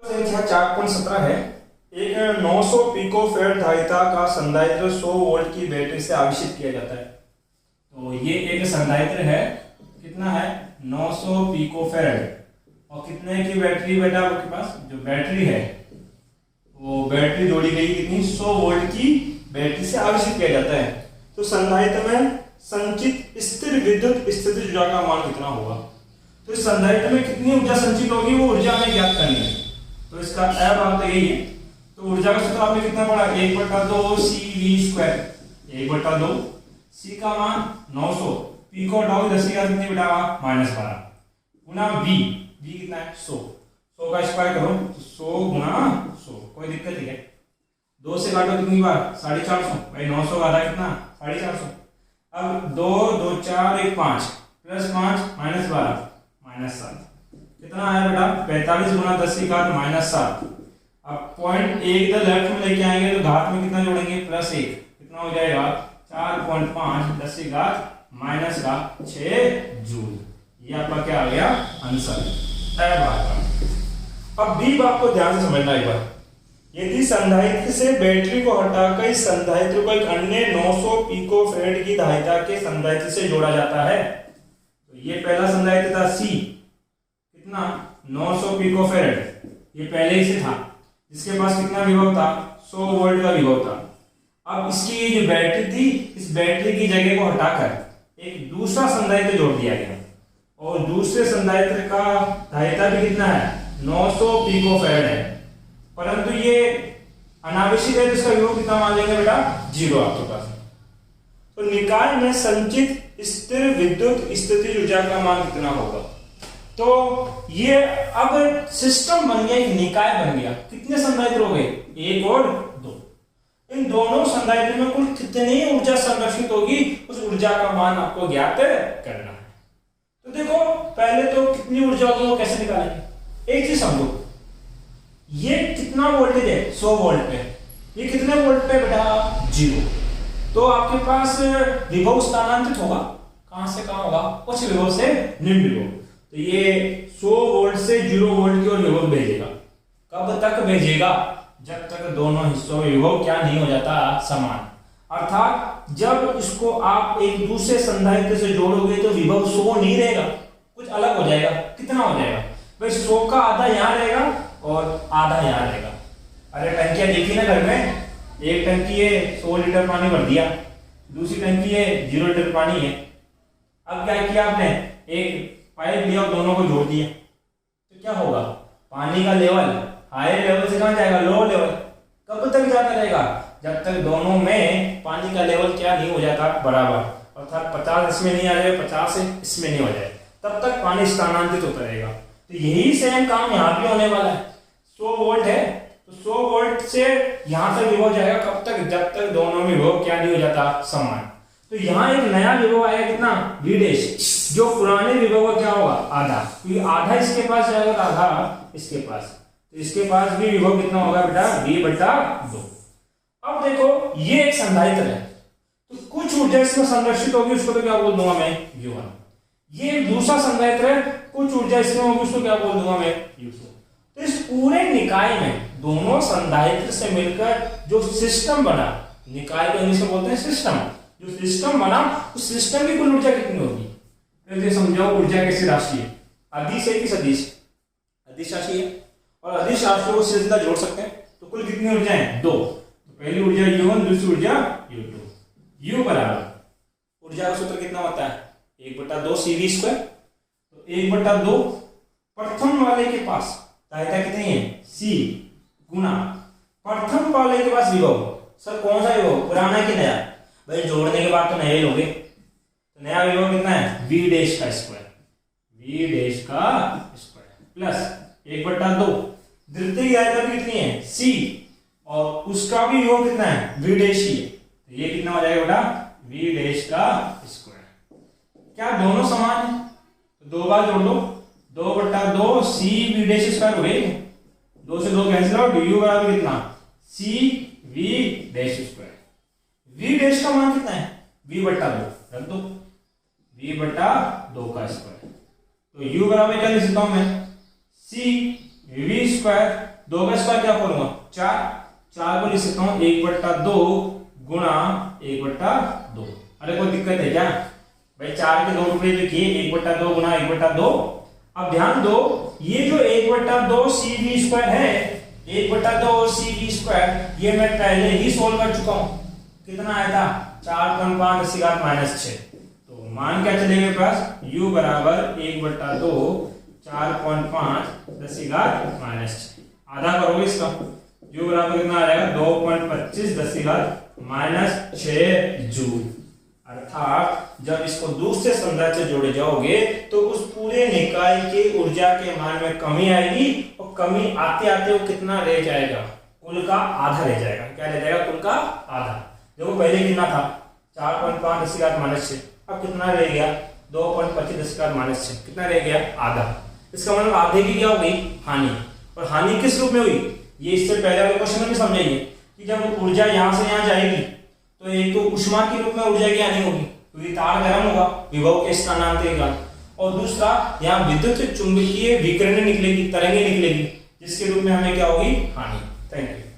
संख्या 4.17 है। एक 900 पिकोफैराड धारिता का संधारित्र 100 वोल्ट की बैटरी से आवेशित किया जाता है। तो ये एक संधारित्र है, कितना है 900 पिकोफैराड, और कितने की बैटरी बेटा आपके पास जो बैटरी है वो बैटरी जोड़ी गई कितनी 100 वोल्ट की बैटरी से आवेशित किया जाता है। तो संधारित्र में संचित स्थिर विद्युत स्थितिज ऊर्जा का मान कितना होगा। तो इस संधारित्र में कितनी ऊर्जा संचित होगी वो ऊर्जा हमें ज्ञात करनी है। तो इसका अब यही है। तो ऊर्जा का सूत्र आपने कितना पढ़ा 1/2 CV², 1/2 C का मान 900 पिको डाउ 10 की घात कितनी बेटा -12 गुना V कितना है 100 का स्क्वायर करो तो 100 गुना 100, कोई दिक्कत नहीं है। 2 से काटो कितनी बार 450 भाई 900 का आधा कितना 450। अब 2 2 4 1 5 प्लस 5 -12 -7 कितना आया बेटा 45 गुना 10 की घात -7। अब पॉइंट 1 इधर लेफ्ट में लेके आएंगे तो घात में कितना जोड़ेंगे +1, कितना हो जाएगा 4.5 10 की घात -6 जूल। ये आपका क्या आ गया आंसर। अब बी बात को ध्यान से समझना एक बार। यदि संधारित्र से बैटरी को हटाकर इस संधारित्र को एक अन्य 900 पिकोफैराड की धारिता के संधारित्र से जोड़ा जाता है, तो ये पहला संधारित्र था सी, कितना 900 पिकोफैराड, ये पहले ही से था, जिसके पास कितना विभव था 100 वोल्ट का विभव था। अब इसकी जो बैटरी थी, इस बैटरी की जगह को हटाकर एक दूसरा संधारित्र जोड़ दिया गया, और दूसरे संधारित्र का धारिता भी कितना है 900 पिकोफैराड है, परंतु ये अनावश्यक है, तो इसका विभव कितना मान लेंगे बेटा 0 आपके पास। तो निकाय में संचित स्थिर विद्युत स्थितिज ऊर्जा का मान कितना होगा। तो ये अब सिस्टम बन गया, एक निकाय बन गया। कितने संधारित्र हो गए 1 और 2। इन दोनों संधारित्र में कुल कितनी ऊर्जा संरक्षित होगी उस ऊर्जा का मान आपको ज्ञात करना है। तो देखो पहले तो कितनी ऊर्जा होगी वो कैसे निकालेंगे। एक चीज समझो, ये कितना वोल्टेज है 100 वोल्ट पे, ये कितने वोल्ट पे बेटा 0। तो आपके पास विभव स्थानांतरित होगा, कहां से कहां होगा उच्च विभव से निम्न विभव। तो ये 100 वोल्ट से 0 वोल्ट की ओर विभव भेजेगा। कब तक भेजेगा, जब तक दोनों हिस्सों में विभव क्या नहीं हो जाता समान। अर्थात जब इसको आप एक दूसरे संधारित्र से जोड़ोगे तो विभव 100 नहीं रहेगा, कुछ अलग हो जाएगा। कितना हो जाएगा भाई 100 का आधा यहाँ रहेगा और आधा यहाँ रहेगा। अरे टंकियां देखी ना घर में, एक टंकी है 100 लीटर पानी भर दिया, दूसरी टंकी है 0 लीटर पानी है। अब क्या किया आपने, एक पाइप लिया और दोनों को जोड़ दिया, तो क्या होगा पानी का लेवल हाई लेवल से कहां जाएगा लो लेवल। कब तक जाता रहेगा, जब तक दोनों में पानी का लेवल क्या नहीं हो जाता बराबर, अर्थात 50 इसमें नहीं आ जाए 50 इसमें नहीं हो जाए, तब तक पानी स्थानांतरित होता रहेगा। तो यही सेम काम यहाँ भी होने वाला है। 100 वोल्ट है तो 100 वोल्ट से यहाँ तक विभव जाएगा, कब तक, जब तक दोनों में विभव क्या नहीं हो जाता समान। तो यहाँ एक नया विभव आएगा कितना V डैश, जो पुराने विभव का क्या होगा आधा, क्योंकि आधा इसके पास जाएगा तो आधा इसके पास, तो इसके पास भी विभव कितना होगा बेटा V/2। अब देखो ये एक संधारित्र है, तो कुछ ऊर्जा इसमें संरक्षित होगी, उसको तो क्या बोल दूंगा मैं U1। ये एक दूसरा संधारित्र है, कुछ ऊर्जा इसमें होगी, उसको क्या बोल दूंगा मैं U2। तो इस पूरे निकाय में दोनों संधारित्र से मिलकर जो सिस्टम बना, निकाय को इंग्लिश में बोलते हैं सिस्टम, जो सिस्टम बना उस सिस्टम की कुल ऊर्जा कितनी होगी। पहले समझाओ ऊर्जा कैसी राशि है, अदिश है कि सदिश, अदिश राशि है, और अदिश राशि को सीधा जोड़ सकते हैं। तो कुल कितनी ऊर्जा है 2। तो पहली ऊर्जा U1, दूसरी ऊर्जा U2। U बराबर ऊर्जा का सूत्र कितना होता है 1/2 CV²। तो 1/2 प्रथम वाले के पास धारिता कितनी है C गुना प्रथम वाले के पास विभव। सर कौन सा विभव, पुराना कि नया, भाई जोड़ने के बाद तो नया ही लोगे। तो नया विभव कितना है V डैश का स्क्वायर, V डैश का स्क्वायर प्लस 1/2 द्वितीय धारिता कितनी है C, और उसका भी विभव कितना है V डैश ही है, तो ये कितना हो जाएगा बेटा V डैश का स्क्वायर। क्या दोनों समान है, तो 2 बार जोड़ लो, 2/2 C V डैश स्क्वायर हो गई, 2 से 2 कैंसिल आउट, U बराबर कितना C V dash square. V dash का मान कितना है V/2, रख दो V/2 का स्क्वायर। तो U बराबर क्या लिख सकता हूं मैं C वी स्क्वायर, 2 का स्क्वायर क्या करूंगा 4 को लिख सकता हूं 1/2 गुणा 1/2। अरे कोई दिक्कत है क्या भाई, 4 के 2 टुकड़े लिखिए 1/2 गुणा 1/2। अब ध्यान दो ये जो 1/2 CV स्क्वायर है, 1/2 और CV स्क्वायर ये मैं पहले ही सोल्व कर चुका हूं। कितना आया था 4.5 10 की घात -6। तो मान क्या चलेगा पास u बराबर 1/2 4.5 10 की घात -6। आधा करोगे इसका, u बराबर कितना आ जाएगा 2.25 10 की घात -6 जूल। अर्थात जब इसको दूसरे संधारित्र से जोड़े जाओगे तो उस पूरे निकाय के ऊर्जा के मान में कमी आएगी, और कमी आते आते वो कितना रह जाएगा, कुल का आधा रह जाएगा। क्या रह जाएगा, कुल का आधा। देखो पहले कितना था 4.5 10 की घात -6, अब कितना रह गया 2.25 10 की घात -6, कितना रह गया आधा। इसका मतलब आधे की क्या हो गई हानि। और हानि किस रूप में हुई, ये इससे पहले वाले क्वेश्चन में भी समझाइए कि जब ऊर्जा यहां से यहां जाएगी तो एक तो उष्मा के रूप में ऊर्जा की हानि होगी क्योंकि तार गर्म होगा विभव के स्थानांतरण, और दूसरा यहाँ विद्युत चुंबकीय विकिरण निकलेगी, तरंगे निकलेगी, जिसके रूप में हमें क्या होगी हानि। Thank you.